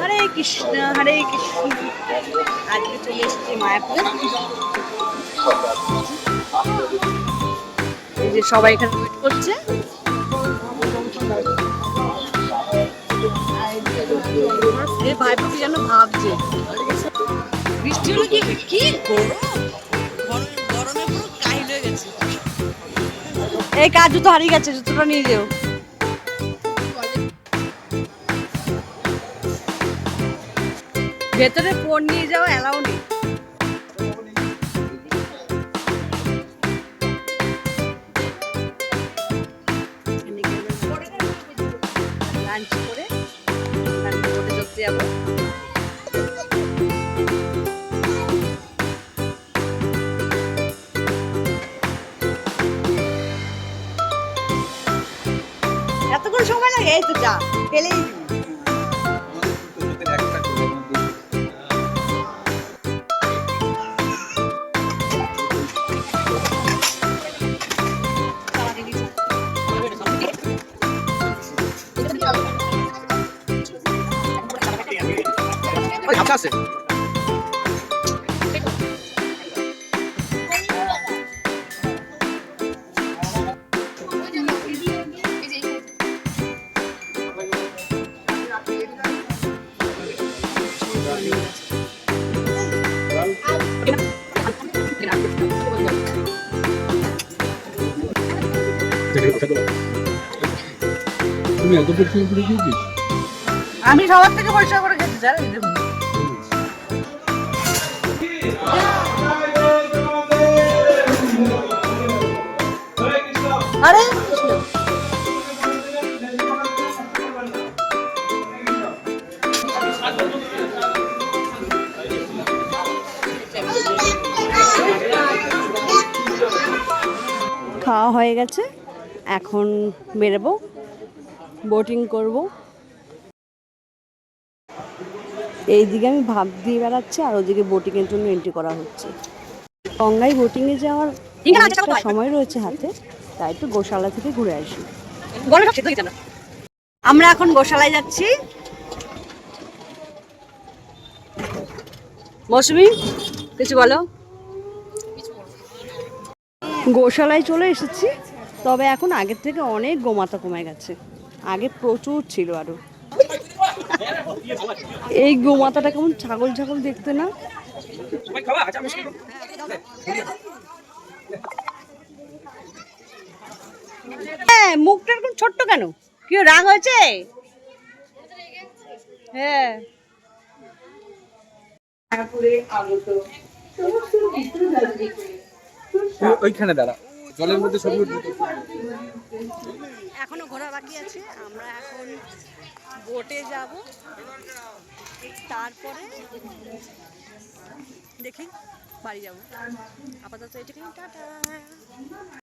হরে কৃষ্ণ হরে কৃষ্ণ। আজকে চলে এসেছি মায়াপুরে। এই যে সবাই এখানে ওয়েট করছে। ভাইপো কি যেন ভাবছে, বৃষ্টি হলো কি কি গরমে পুরো কাহিল হয়ে গেছে। এই কাজ জুতো হারিয়ে গেছে, জুতোটা নিয়ে যেও। ভেতরে ফোন নিয়ে যাওয়া অ্যালাউ নেই। লাঞ্চ করে বোটে চলতে যাবো। এতক্ষণ সময় লাগে? এই তো যা পেলেই আছে। তুমি এত পরিষ্কার করে দিয়েছিস? আমি সবার থেকে পরিষ্কার করে খেতে চাই। দেখুন আরে খাওয়া হয়ে গেছে, এখন বেরোবো, বোটিং করব। এইদিকে আমি ভাব দিয়ে বেড়াচ্ছি আর ওদিকে বোটিংয়ের জন্য এন্ট্রি করা হচ্ছে। গঙ্গায় বোটিংয়ে যাওয়ার অনেকটা সময় রয়েছে হাতে, তাই একটু গোশালা থেকে ঘুরে আসি। আমরা এখন গোশালায় যাচ্ছি। মৌসুমী কিছু বলো। গোশালায় চলে এসেছি, তবে এখন আগের থেকে অনেক গোমাতা কমে গেছে। আগে প্রচুর ছিল আরো। এই গোমাতাটা কেমন ছাগল ছাগল দেখতে না? হ্যাঁ, মুখটা এরকম ছোট্ট কেন? কি রাগ হয়েছে? হ্যাঁ, ওইখানে দাঁড়া, জলের মধ্যে ছবি উঠবে। এখনো ঘোরা বাকি আছে। আমরা এখন বোটে যাব, তারপরে দেখি বাড়ি যাব। আপাতত এটুকুই, টাটা।